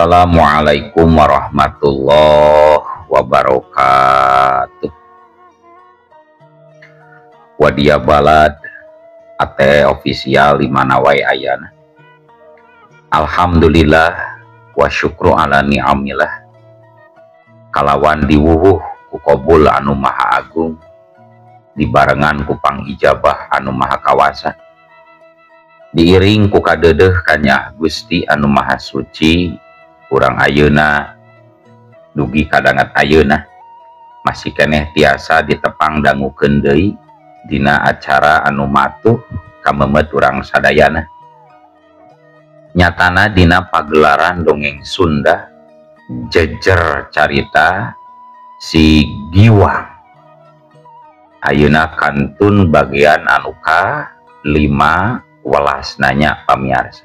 Assalamualaikum warahmatullahi wabarakatuh. Wadia balad ate ofisial di mana wae ayana. Alhamdulillah wa syukru ala ni'amillah. Kalawan diwuhuh ku qabul anu maha agung, dibarengan ku pangijabah anu maha kawasa, diiring ku kadedeh kanya Gusti anu maha suci. Urang ayeuna dugi kadangat ayeuna masih keneh tiasa ditepang dangukeun deui dina acara anu matuh kamemet urang sadayana. Nyatana dina pagelaran dongeng Sunda jejer carita si Giwang. Ayeuna kantun bagian anu ka 5 welas nanya pamiarsa.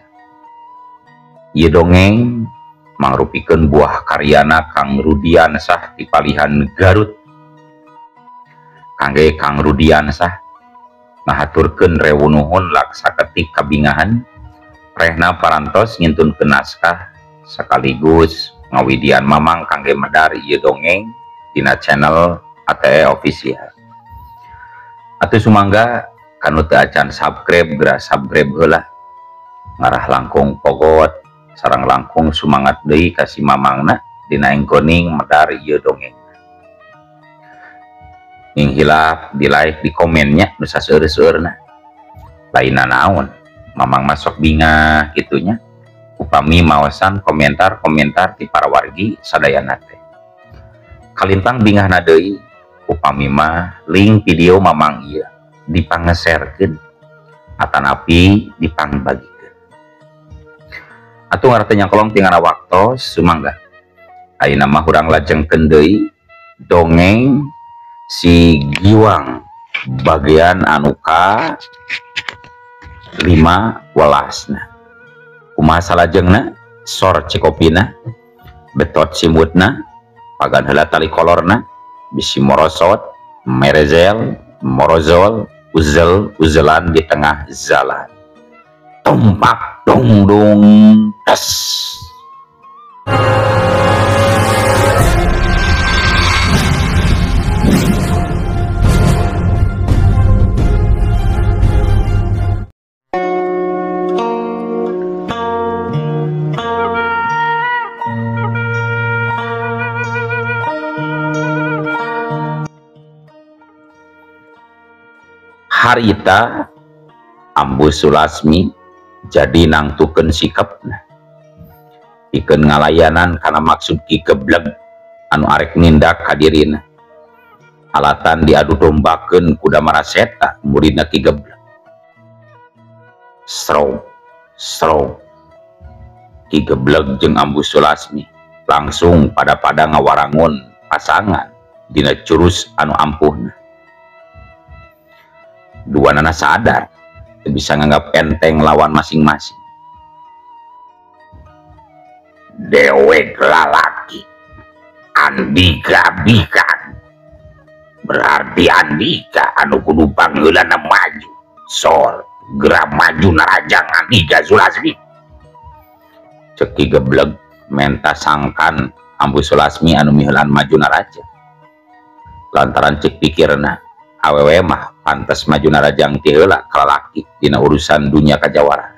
Ieu dongeng mangrupikeun buah karyana Kang Rudian Sah di Palihan Garut. Kangge Kang Rudian Sah ngahaturkeun rewu nuhun laksa ketik kabingahan rehna parantos ngintunkeun naskah sekaligus ngawidian mamang kangge medar ieu dongeng dina channel ATE official. Atuh sumangga kanu teu acan subscribe geura subscribe heula, ngarah langkung pogot sareng langkung sumangat deui ka si mamangna dina engkoning medar ieu dongeng. Ing hilap di like di komennya nu saseueur-seueurna. Lainna naon, mamang masok bingah kitunya. Upami maosan komentar-komentar ti para wargi sadayana teh. Kalintang bingahna deui, upami mah link video mamang ieu dipangeserkeun atanapi dipangbagi. Atuh ngartenya kolong tingana waktu sumangga ayeuna mah urang lajengkeun deui dongeng si Giwang bagian anu ka 5 welasna. Kumaha salajengna sor cikopina betot simutna pagan heula tali kolorna bisi morosot merezel morozol uzel-uzelan di tengah zalan. Tumpak dong dong tes. Harita Ambu Sulasmi jadi nangtukeun sikapna pikeun ngalayanan kana maksud ki gebleg anu arek nindak ka dirina. Alatan diadu dombakeun ku Damaraseta muridna ki gebleg. Srow ki gebleg jeung Ambu Sulasmi langsung pada ngawarangun pasangan dina curus anu ampuhna. Duanana sadar bisa nganggap enteng lawan masing-masing. Dewek lalaki Andika bikan berarti Andika anu kudu panggeulana maju sor gerak maju narajang Andika Sulasmi. Cek ki gebleg menta sangkan Ambu Sulasmi anu miheulan maju naraja lantaran cek pikirna awewe mah pantes maju narajang ti heula ka lalaki dina urusan dunia kajawaran.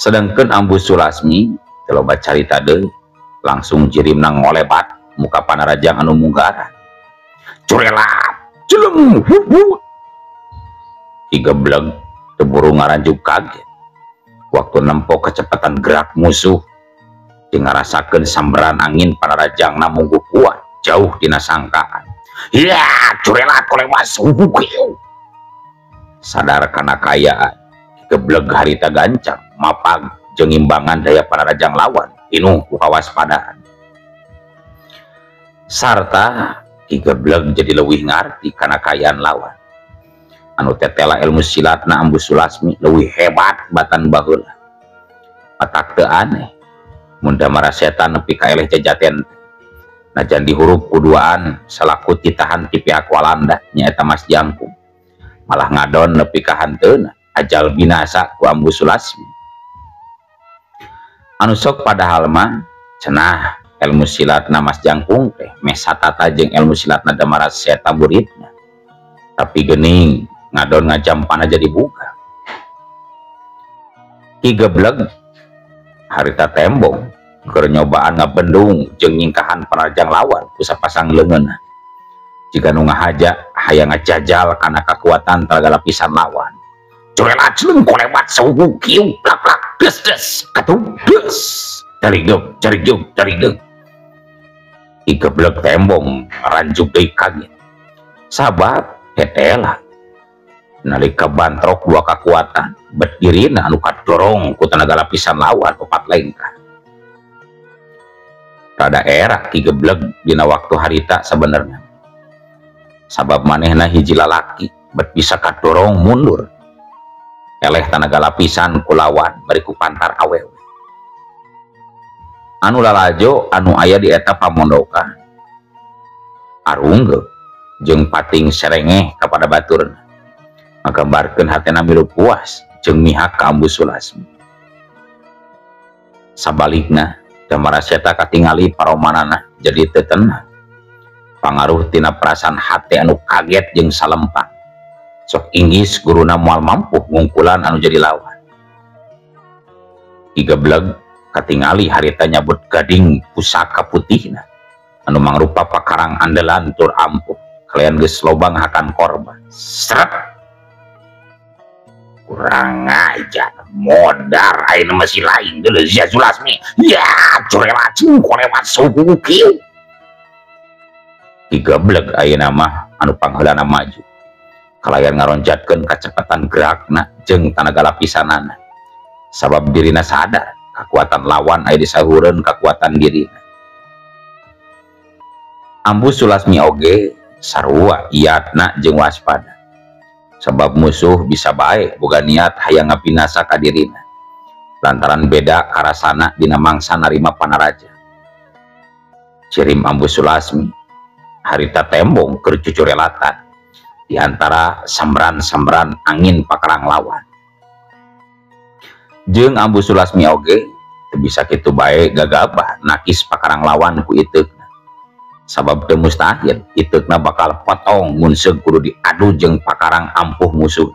Sedangkeun Ambu Sulasmi teu loba carita deui langsung jirimna ngolebat muka panarajang anu munggaran. Curelat jelem hubut ki gebleg teu buru ngaranjuk kaget waktu nempo kecepatan gerak musuh jeung ngarasakeun samberan angin panarajangna mungguh kuat jauh dina sangkaan. Ya curelat kolewas sadar kana kayaan gebleg harita gancang mapag jeung imbangan daya panarajang lawan pinuh ku kawaspadaan sarta ki gebleg jadi leuwih ngarti kana kayaan lawan anu tetela ilmu silatna Ambu Sulasmi leuwih hebat batan baheula. Patak teu aneh mun Damaraseta nepi ka eleh jajaten najan dihurup kuduaan salaku titahan ti pihak Walanda nyaeta Mas Jangkung malah ngadon nepi ka hanteuna ajal binasa ku Ambu Sulasmi. anu sok padahal mah cenah ilmu silat na Mas Jangkung teh mesatata jeung ilmu silat na Damaras eta muridna, tapi geuning ngadon ngajampana jadi buka. Ki Gebleg harita tembong keur nyobaan ngabendung jeung nyingkahan panarajang lawan ku sapasang leungeunna. Jika nu ngahaja hayang ngajajal kana kakuatan talaga lapisan lawan. Corelat jeung kolewat saugu kieu plak-plak des katup des carigeup carigeup. Ki Gebleg tembong ranjuk deui kaget. Sabab hetelah nalika bantrok dua kekuatan bet dirina anu kadorong ku tenaga lapisan lawan opat lengkah. Rada era Ki Gebleg dina waktu harita sabenerna. Sabab manehna hiji lalaki bet bisa kadorong mundur. Eleh tenaga lapisan ku lawan bari ku pantar awewe. Anu lalajo anu aya di eta pamondokan arunggeuk jeung pating serengeh kepada baturna ngagambarkeun hatena milu puas jeung mihak ka Ambu Sulasmi. Sabalikna Damaras eta katingali paromanana jadi teu tenang. Pangaruh tina perasaan hate anu kaget jeung salempang sok inggis guruna moal mampu ngungkulan anu jadi lawan. Ki Gebleg katingali harita nyabut gading pusaka putihna anu mangrupa pakarang andalan tur ampuh kalian geus lobang hakan korban. Seret kurang ajar modar ayeuna masih lain deuleu sia Sulasmi ya corelat jeung kolewat suku kieu. Ki Gebleg ayeuna mah anu pangheulana maju kalayan ngaronjatkeun kacepatan gerakna jeung tanaga lapisanana sabab dirina sadar kekuatan lawan aya disahureun kekuatan dirina. Ambu Sulasmi oge sarua iatna jeung waspada sabab musuh bisa bae boga niat hayang ngapinasa ka dirina lantaran beda karasana dina mangsa narima panaraja. Cirim Ambu Sulasmi harita tembong keur cucurelatan di antara sambran-sambran angin pakarang lawan. Jeung Ambu Sulasmi oge teu bisa kitu bae gagabah nakis pakarang lawan ku iteukna sabab teu mustahil iteukna bakal potong mun seug kudu diadu jeung pakarang ampuh musuh.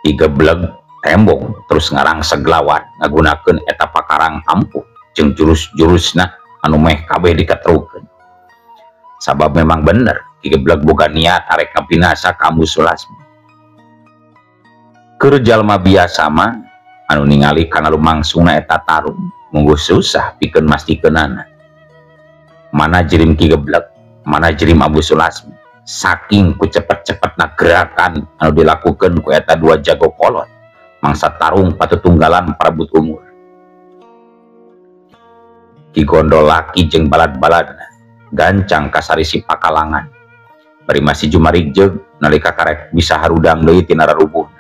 Ki Gebleg tembong terus ngarang seglawan ngagunakeun eta pakarang ampuh jeung jurus-jurusna anu meh kabeh dikatrukeun. Sabab memang bener Ki Gebleg boga niat arek ngapinasa ka Ambu Sulasmi. Keur jalma biasa mah anu ningali kana lumangsungna eta tarung mungguh susah pikeun mastikeunana. Mana jirim Ki Gebleg, mana jirim Ambu Sulasmi saking ku cepet-cepetna gerakan anu dilakukeun ku eta dua jago kolot mangsa tarung patutunggalan parebut umur. Ki Gondol laki jeung balad-baladna gancang kasarisi pakalangan bari masih jumarigjeg nalika karek bisa harudang deui tina rarubuhna.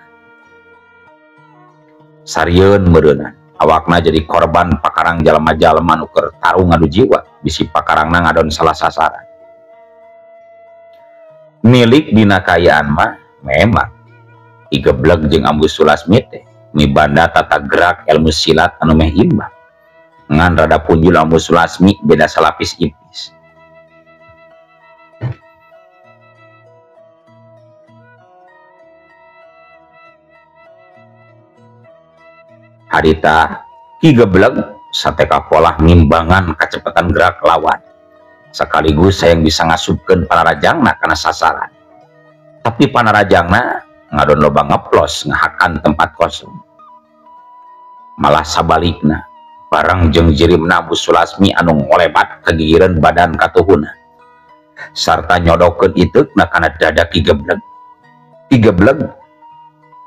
Sarieun meureunan awakna jadi korban pakarang jalma-jalma nu keur tarung ngadu jiwa bisi pakarangna ngadon salah sasaran. Milik dina kayaan mah memang Ki Gebleg jeung Ambu Sulasmi teh mibanda tata gerak ilmu silat anu meh imbang ngan rada punjul Ambu Sulasmi beda salapis ipis. Harita Ki Gebleg sateka pola ngimbangan kecepatan gerak lawan sekaligus sayang bisa ngasupkeun panarajangna kana sasaran, tapi panarajangna ngadon loba ngeplos ngahakan tempat kosong. Malah sabalikna barang jeung jirimna Ambu Sulasmi anu ngolebat kegigireun badan katuhuna sarta nyodokeun iteukna kana dada Ki Gebleg. Ki Gebleg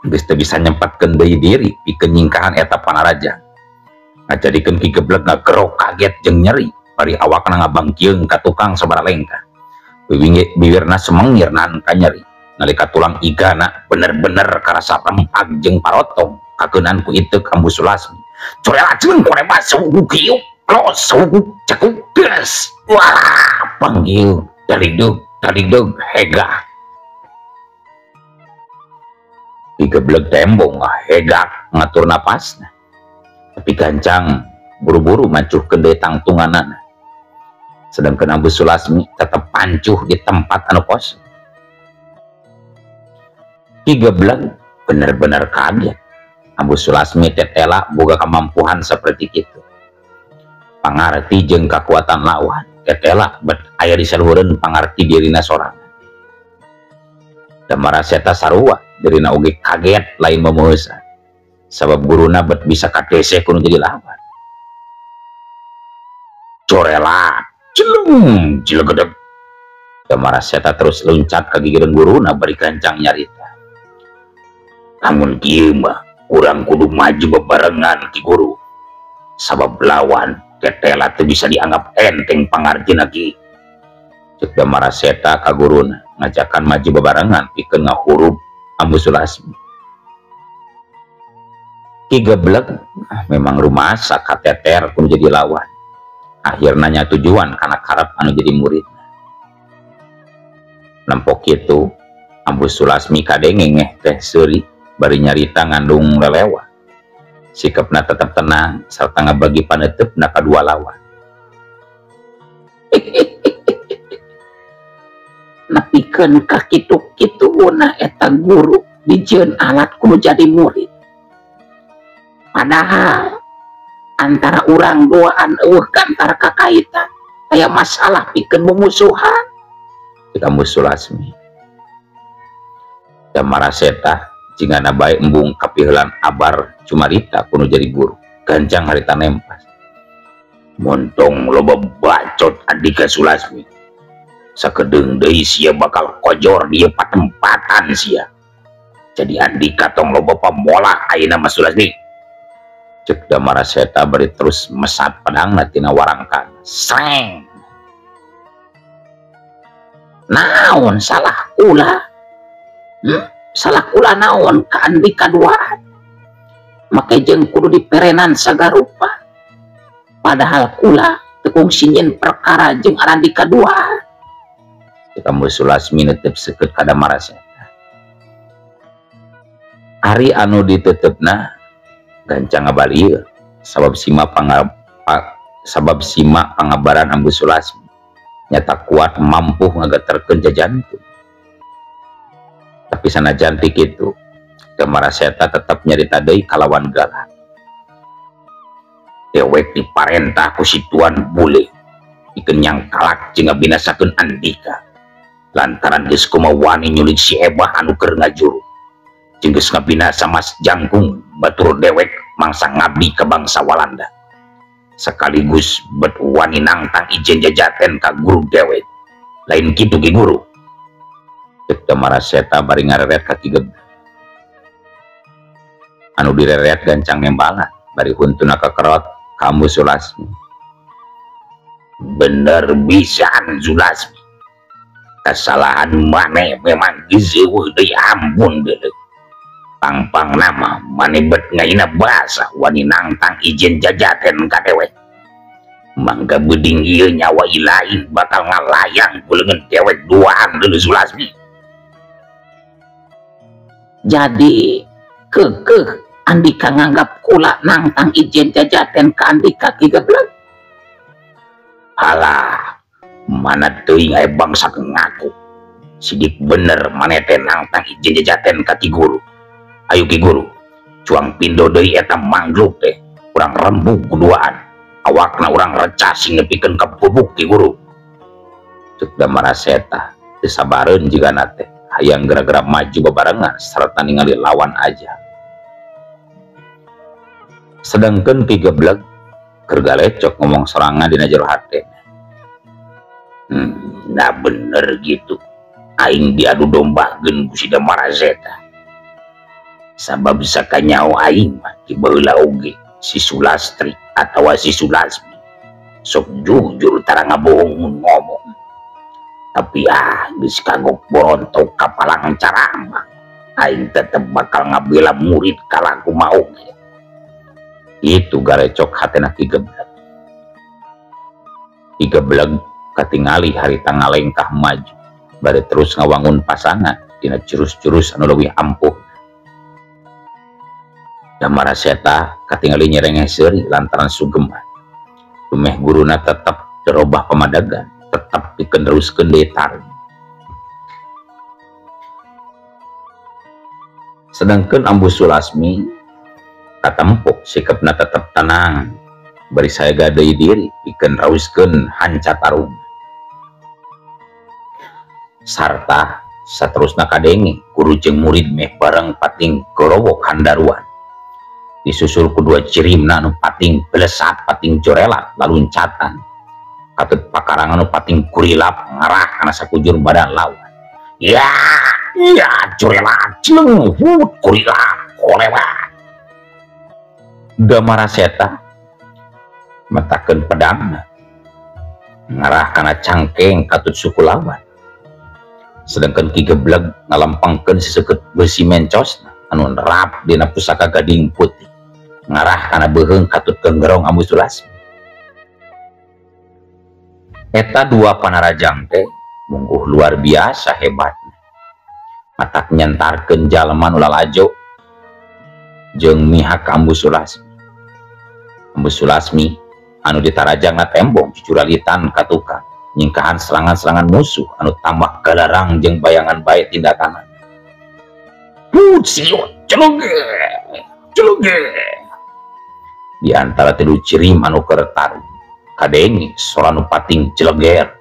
geus teu bisa nyempatkeun deui diri pikeun nyingkahan eta panarajang ngajadikeun Ki Gebleg ngagerok kaget jeung nyeri bari awakna ngabangkieung ka tukang sabaraha lengkah. Bibirna semengir nahan ka nyeri nalika tulang igana bener-bener karasa rempag jeung parotong kakeunaan ku iteuk Ambu Sulasmi. Corelat jeung koreba sugu kieu los sugu cekuk des wah panggil dalidug hega. Ki Gebleg tembong hegak ngatur napasna tapi Gancang buru-buru mancuhkeun deui tangtunganana, sedangkan Ambu Sulasmi tetap pancuh di tempat anu kosong. Ki Gebleg bener-bener kaget. Ambu Sulasmi tetela boga kemampuan seperti itu. Pangarti jeung kekuatan lawan tetela bet aya di saluhureun pangarti dirina sorangan. Damaraseta sarua dirina oge kaget lain memueusan, sabab guruna bet bisa kadese kudu jadi lawan. Corela celung cilegedeg. Damaraseta terus loncat ka gigireun guruna bari Gancang nyarita. Namun kieu mah urang kudu maju bebarengan Ki Guru, sabab lawan tetela teu bisa dianggap enteng pangartina Ki. Ceuk Damaraseta ka guruna ngajakan maju bebarengan pikeun ngahurup Ambu Sulasmi. Ki Gebleg memang rumasa kateter kudu jadi lawan. Akhirnya nya tujuan karena karep anu jadi murid. Nempok itu Ambu Sulasmi kadengengeh teh seuri bari nyarita ngandung lelewa. Sikapna tetap tenang serta ngabagi paneutupna ka dua lawan. Nepikeun ka kitu-kituna eta guru dijieun alat kudu jadi murid. Padahal antara urang duaan eueuh antara kakaitan aya masalah pikeun mumusuhan. Ambu Sulasmi Damaraseta jingana bae embung kapiheulan abar cumarita kudu jadi guru. Gancang harita nempas. Montong loba bacot Andika Sulasmi. Sakedeung deui sia bakal kojor dieu patempatan sia. Jadi Andika tong loba pamolah ayeuna mah Sulasmi. Cek Damaraseta bari terus mesat pedangna tina warangkan. Sreng. Naon salah ulah? Salah ulah naon ka Andika duaan? Make jeung kudu diperenan sagarupa. Padahal kula teu kungsi nyieun perkara jeung Andika duaan. Ambu Sulasmi netep seukeut ka Damaraseta. Ari anu diteutepna Gancang ngabalieur sabab simak pangabaran Ambu Sulasmi nyata kuat mampu ngageterkeun jantung. Tapi sanajan ti kitu Damaraseta tetap nyarita deui kalawan galak. Dewek diparentah ku si Tuan Bule pikeun nyangkalak jeung ngabinasakeun Andika lantaran geus kumaha wani nyulik si Ebah anu keur ngajuru jeung geus ngabinasa Mas Jangkung batur dewek mangsa ngabdi ka bangsa Walanda sekaligus bet wani nangtang ijen jajaten ka guru dewek. Lain kitu Ki Guru. Ceuk Damaraseta bari ngareret ka Ki Gebleg. Anu direret Gancang nembala bari huntuna kekerot ka Ambu Sulasmi. Bener pisan Sulasmi. Kesalahan maneh memang gizeueuh deui ampun deui. Pangpang nama maneh bet ngaina basa wani nangtang ijen jajaten ka dewek. Mangga beuding ieu nyawa lain bakal ngalayang ku leungeun dewek duaan deui Sulasmi. Jadi keukeuh Andika nganggap kula nangtang ijen jajaten ka Andika Ki Gebleg. Alah, mana teuing aya bangsa ngaku. Sidik bener maneh teh nangtang ijen jajaten ka Ki Guru. Ayo Ki Guru, cuang pindo deui eta mangluk teh. Urang rembug kuduaan. Awakna urang recasing nepikeun ka bubuk Ki Guru. Ceuk Damaraseta teu sabareun jigana teh hayang gara-gara maju bebarengan serta ningali lawan aja. Sedangkan Ki Gebleg keur galecok ngomong sorangan dina jero hate. Nah bener gitu. Aing diadu dombakeun ku si Damaraseta. Sabab sakanyaho aing mah ti baheula oge si Sulastri atawa si Sulasmi sok jujur tara ngabohong ngomong. Tapi geus kagok borontok kapalang caramah. Aing tetep bakal ngabela murid kalaku mau. Itu garecok hatena Ki Gebleg. Ki Gebleg katingali harita ngalengkah maju bari terus ngawangun pasangan dina jurus-jurus anu leuwih ampuh. Damaraseta katingali nyerengeh seuri lantaran sugema. Lumeh guruna tetap terobah pemadagan, tetap dikeneruskeun deui tarung. Sedangkan Ambu Sulasmi katempuk sikapna tetap tenang, bari saya gadai diri pikeun rauskeun hanca tarung. Sarta saterusna kadenge guru jeung murid meh bareng pating gorowok handaruan. Disusul kedua cirimna anu pating belesat pating jorelat laluncatan katut pakarangan anu pating kurilap ngarah kana sakujur badan lawan. Ya jorelat cileng kurilap kolewat. Damaraseta matakeun pedangna ngarah kana cangkeng katut suku lawan. Sedangkan Ki Gebleg ngalampangkeun siseukeut besi mencosna anu nerap dina pusaka gading putih ngarah kana beuheung katut keunggerong Ambu Sulasmi. Eta dua panarajang teh mungguh luar biasa hebatna. Matak nyantarkeun jalma nu lalajo jeung mihak Ambu Sulasmi. Ambu Sulasmi anu ditarajangna tembong cucuralitan ka tukang nyingkahan serangan-serangan musuh anu tambah galarang jeung bayangan bae tindakan. Siut celuge di antara tilu cirim anu keur tarung kadenge sora nu pating celeger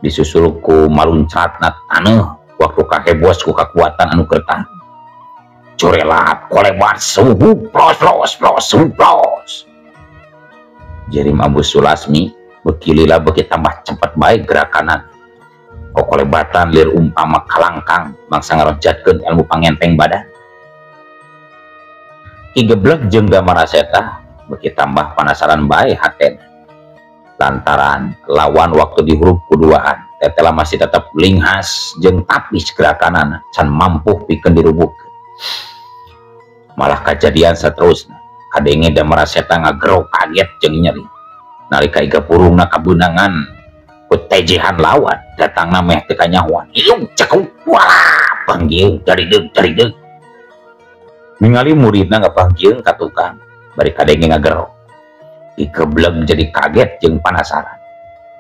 disusul ku maluncatna taneuh waktu kahebos ku kakuatan anu keur tarung. Corelat kolebat plos. Jirim Ambu Sulasmi bekilila beki tambah cepat baik gerakanan. Kokolebatan lir umpama kalangkang bangsa ngaronjatkeun ilmu pangenteng badan. Ki Gebleg jeung Damaraseta beki tambah penasaran bae hatena. Lantaran lawan waktu dihurup kuduaan tetela masih tetap linghas jeung tapis gerakanana can mampu pikeun dirubuhkeun. Malah kejadian saterusna kadenge Damaraseta ngagerok kaget jeung nyeri nalika iga purungna kabeunangan kutejehan lawan datangna meh teu kanyahoan. Ieu cekuk wah panggieun dari deug ningali muridna ngapanggieun ka tukang bari kadenge ngagerok. Ki Gebleg jadi kaget jeung panasaran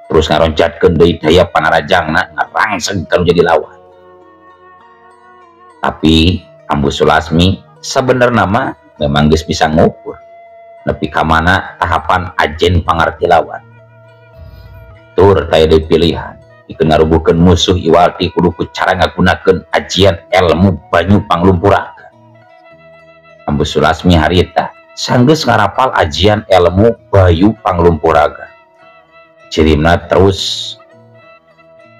terus ngaroncatkeun deui daya panarajangna ngarangseg kanu jadi lawan. Tapi Ambu Sulasmi sabenerna mah memang geus bisa ngukur nepi ka mana tahapan ajen pangarti lawan. Tur taya deui pilihan pikeun ngarubuhkeun musuh iwalti kudu ku cara ngagunakeun ajian ilmu banyu panglumpuraga. Ambu Sulasmi harita sanggeus ngarapal ajian ilmu bayu panglumpuraga. Cirimna terus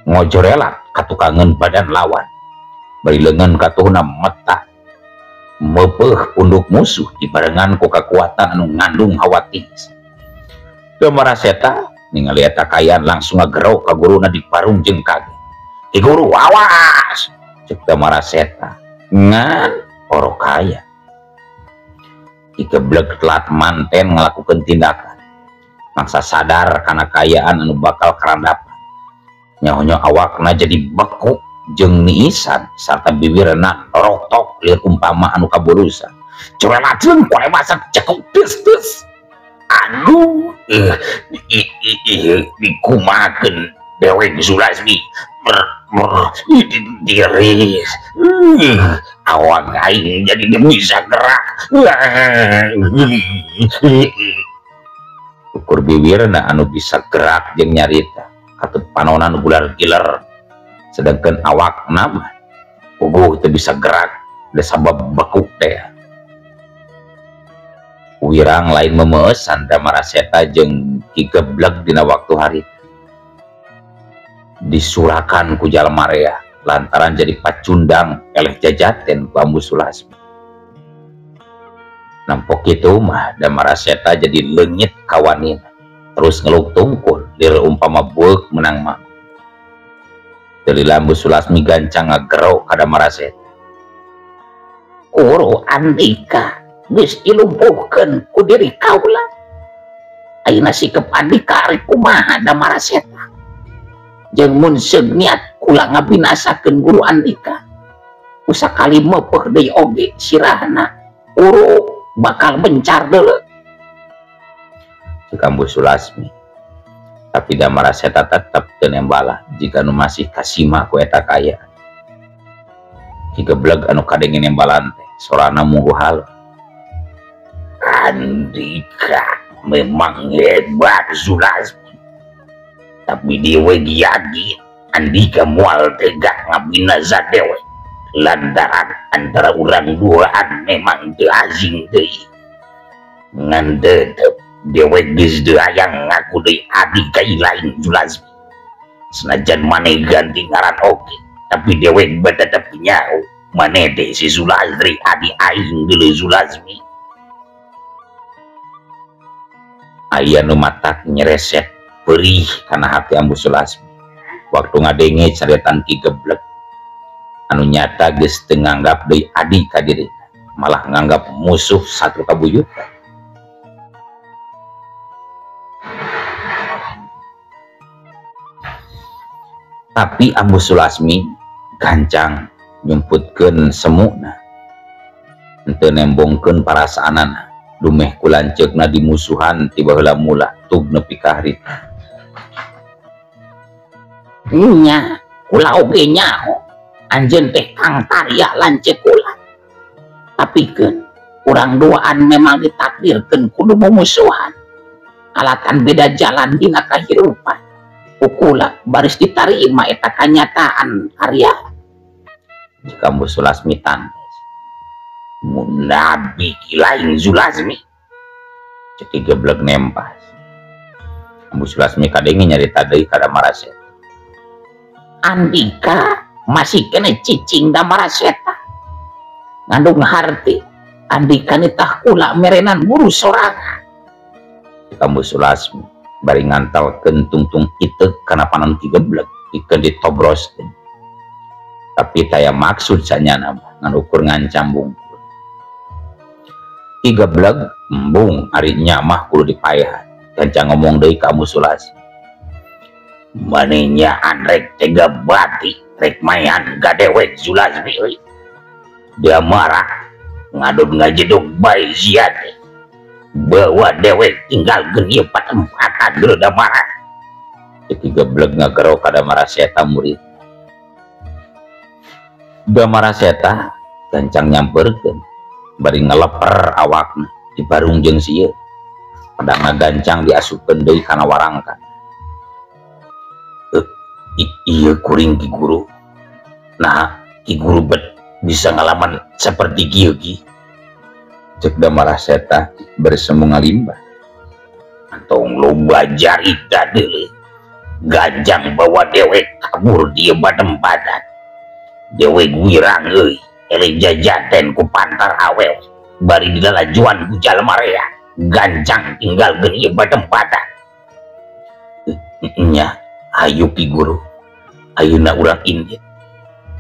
ngojorelat katukangeun badan lawan bari leungeun katuhna meta meupeuk punduk musuh dibarengan ku kakuatan anu ngandung hawa tinggi. Damaraseta ningali eta kayan langsung ngagerok ka guruna di parung jeung kaget. "Ki Guru, awas!" ceuk Damaraseta. "Ngan oro kaya." Ki Gebleg telat manten ngalakukeun tindakan mangsa sadar kana kayaan anu bakal karandapan. Nyaho-nyaho awakna jadi beku jeung niisan sarta bibirna rotok lir umpama anu kabulusan. Corelat jeung kolebasan cekuk tes. Aduh, dikumakeun Dewek Sulasmi diris. Awak aing jadi bisa gerak. Ukur bibirna anu bisa gerak jeung nyarita katut panonan bular giler. Sedangkan awak nama puguh teu bisa gerak da sabab bekuk teh. Wirang lain memeesan Damaraseta jeung Ki Gebleg dina waktu hari disurakan ku jalma rea lantaran jadi pacundang eleh jajaten ku Ambu Sulasmi. Nampok kitu mah Damaraseta jadi leungit kawanina terus ngeluk tungkul lir umpama beuk menang mah. Dalila Ambu Sulasmi gancang ngagero ka Damaraseta. "Guru Andika geus dilumpuhkeun ku diri kaula. Ayeuna sikep Andika ari kumaha Damaraseta? Jeung mun seug niat kula ngabinasakeun Guru Andika, usakali meupeuh deui oge sirahna. Guru bakal bencar dulu jika Ambu Sulasmi. Tapi Damara Seta tetap tenembala jika nu masih kasima ku eta kaya. Kigebleg anu kadengin nembalan teh sorana munggu hal. Andika memang hebat Sulasmi, tapi dewe giagi Andika mual tegak ngabina zadewe lantaran antara urang duaan memang teu azing deui ngan tetep dewe geus teu hayang ngaku deui adi ka lain Sulasmi. Senajan maneh ganti ngaran oge, tapi dewe tetep nyaho maneh teh si Sulasri adi aing deuleu Sulasmi. Aya nu matak nyereset perih kana hati Ambu Sulasmi waktu ngadenge caretan Kigeblek anu nyata geus teu nganggap deui adi ka dirina, malah nganggap musuh satu kabuyutan. Tapi Ambu Sulasmi gancang nyumputkeun semuna, henteu nembongkeun parasaanana, dumeh kulanceukna di musuhan ti baheula mula tug nepi ka harita. Nya, kula oge nyaho anjeun teh Kang Tarya lanceuk kula. Tapikeun urang duaan memang ditakdirkeun kudu mumusuhan. Alatan beda jalan dina kahirupan. Ukula baris ditarima eta kanyataan karya. Jika Ambu Sulasmi tandes, mun nabi lain Sulasmi, cek Kigeblek nempas. Ambu Sulasmi kadenge nyarita deui ka Damara Seta. Andika masih kena cicing Damara Seta, ngandung harti Andika nitah kula merenan buru sorangan. Jika Ambu Sulasmi bari ngantalkeun tungtung iteu kana panon Kigeblek pikeun ditobroskeun. Tapi taya maksud sanyana ngan ukur ngancam bungkul. Kigeblek embung ari nya mah kudu dipaehan. Gancang ngomong deui ka Ambu Sulasmi. Manehnya andrek tega bati rek mayan gadewek Sulasmi euy. Dia marah ngadon ngajedog bae ziade. Bawa dewek tinggal geni patempatan dulu Damara. Kigeblek ngagero ka Damara Seta murid. Damara Seta gancang nyamperkeun bari ngeleper awakna di barung jeung sieu. Pedangna gancang diasupkeun deui kana warangkan. Iya kuring Ki Guru. Nah, Ki Guru bisa ngalaman seperti kieu Ki. Cek Damara Seta bersemu ngalimbah. Antong lo belajar ida deuleu. Ganjang bawa dewek kabur dia badempatan. Dewek wirang euy, ele jajaten ku pantar awel. Bari di lalajuan ku jalmarea. Gancang tinggal geni badempatan. Nya, ayo Ki Guru. Ayeuna urang indit.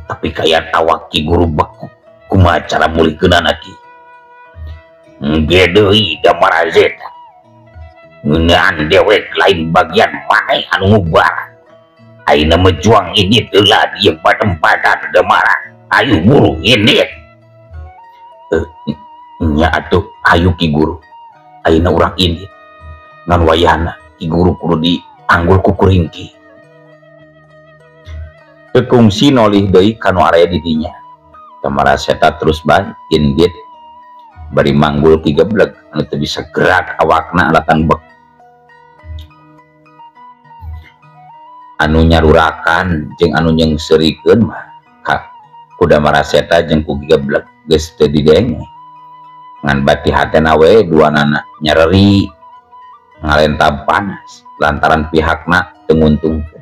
Tapi kaya awak Ki Guru beku. Kumaha cara mulikeunana Ki? Engge deui Damara Seta. Ngeunaan dewek lain bagian maneh anu ngubar. Ayeuna mejuang ini teula di badempatan Damara. Ayo buru indit. Nya atuh ayo Ki Guru. Ayeuna urang indit. Ngan wayahna Ki Guru kudu dianggul ku kuring Ki. Kekungsi nolih deui kanu area di dinya. Damara Seta terus bae indit bari manggul Kigeblek anu teu bisa gerak awakna alatan bek. Anu nyarurakan jeung anu nyengserikeun mah ku Damara Seta jeung ku Kigeblek geus teu didenge. Ngan bati hatena we duanana nyareri ngalentab panas lantaran pihakna teu nguntungkeun.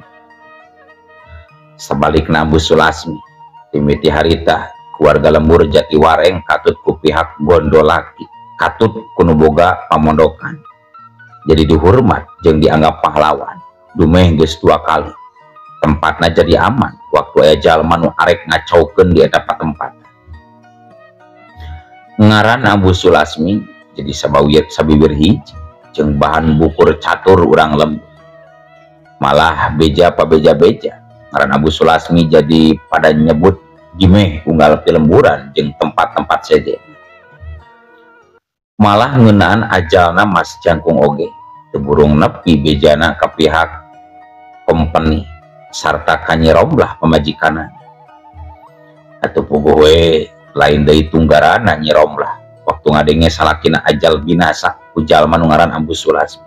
Sebalikna Ambu Sulasmi timiti harita keluarga lembur Jatiwareng katut ku pihak Gondolaki, katut kuno boga pamondokan. Jadi dihormat jeung dianggap pahlawan. Dumeh geus 2 kali. Tempatna jadi aman waktu aya jalma nu arek ngacaukeun di eta patempat. Ngaran Ambu Sulasmi jadi sabibir hiji jeung bahan bukur catur urang lembur. Malah beja pabeja-beja ngaran Ambu Sulasmi jadi pada nyebut Gimeh unggal lemburan jeung tempat-tempat sejen. malah ngeunaan ajalna Mas Jangkung oge teburung nepi bejana ka pihak company sarta ka Nyi Romlah pamajikanna atuh puguh we lain deui tunggarana Nyi Romlah waktu ngadenge salakina ajal binasa ku jalma nu ngaran Ambu Sulasmi.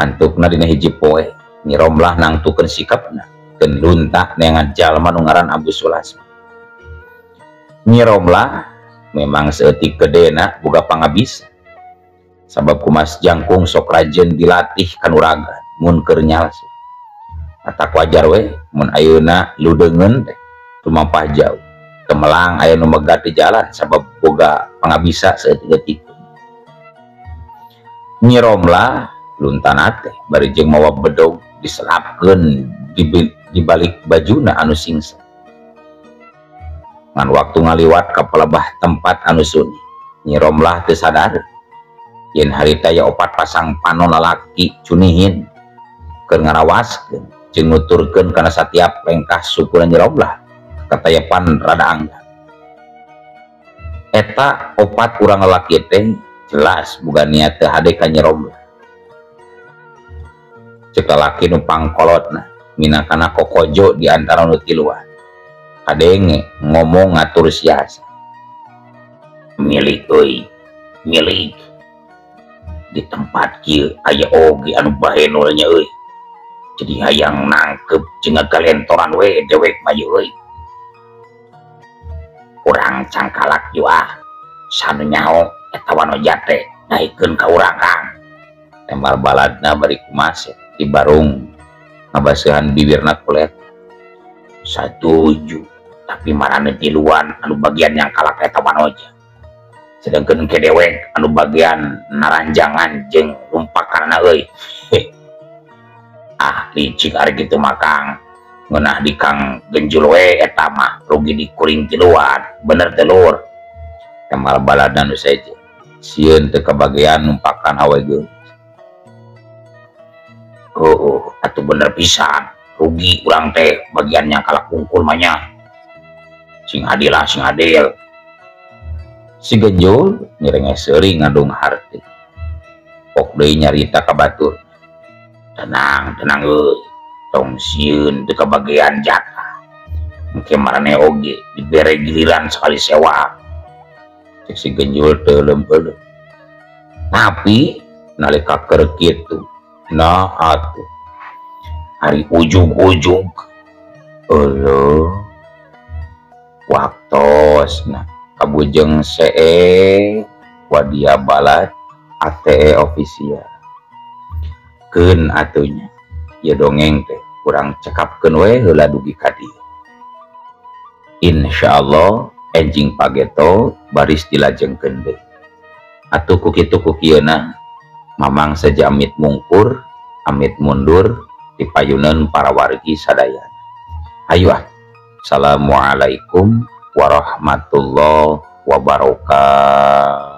Antukna dina hiji poe Nyi Romlah nangtukeun sikapna keun lunta neangan jalma nu ngaran Ambu Sulasmi. Nyi Romlah memang seeutik gedena boga pangabisa sabab ku Mas Jangkung sok rajeun dilatih kanuragan mun keur nyalsu atak wajar we mun ayeuna ludeungeun teh tumampah jauh temelang aya nu megat di jalan sabab boga pangabisa seeutik-eutik. Nyi Romlah luntana teh bari jeung mawa bedog diselapkeun di balik bajuna anu singsa ngan waktu ngaliwat ka pelebah tempat anu sunyi Nyi Romlah teu sadar yen harita aya opat pasang panon lalaki cunihin keur ngarawaskeun jeung nuturkeun kana satiap lengkah sukuna Nyi Romlah katayapan rada angga. Eta opat urang lalaki teh jelas boga niat teu hade ka Nyi Romlah. Cek lalaki nu pangkolotna minangkana kokojo di antara nu tiluan kadenge ngomong ngatur siasa milik euy milik di tempat kieu aya oge anu bahenulnya euy jadi hayang nangkep jeung ngagalentoran we dewek mah euy urang cangkalak juah sanu nyaho eta wanoja teh daikeun ka urang Kang tembal baladna bari kumaha di barung ngabaseuhan bibirna kulet satuju tapi marane tiluan anu bagian yang kalak eta wanoja sedangkeun ke dewek anu bagian naranjangan jeung rumpakanna euy licik ari kitu mah Kang ngeunah di Kang genjul we eta mah rugi dikuring tiluan bener telur tembal baladna nu seje sieun teu kabagean numpakan awe geus. Atuh bener pisan rugi urang teh bagian yang kalak kungkul mah nya sing adil lah sing adil. Si genjul nyerenges seuring ngadung harti pok deui nyarita ka batur tenang euy tong sieun teu kabagean jatah engke marane oge dibere giliran sekali sewa. Cek si genjul teu leumpeuleum tapi nalika keur kitu nah atuh hari ujung-ujung eueuh waktosna kabujeng see wadia balad ATE official keun atunya ya dongeng teh kurang cekapkeun we heula dugi ka dieu. Insyaallah enjing pageto baris dilajengkeun deui atuh ku kitu ku kieuna mamang saja amit mungkur amit mundur dipayuneun para wargi sadaya. Hayu assalamualaikum warahmatullahi wabarakatuh.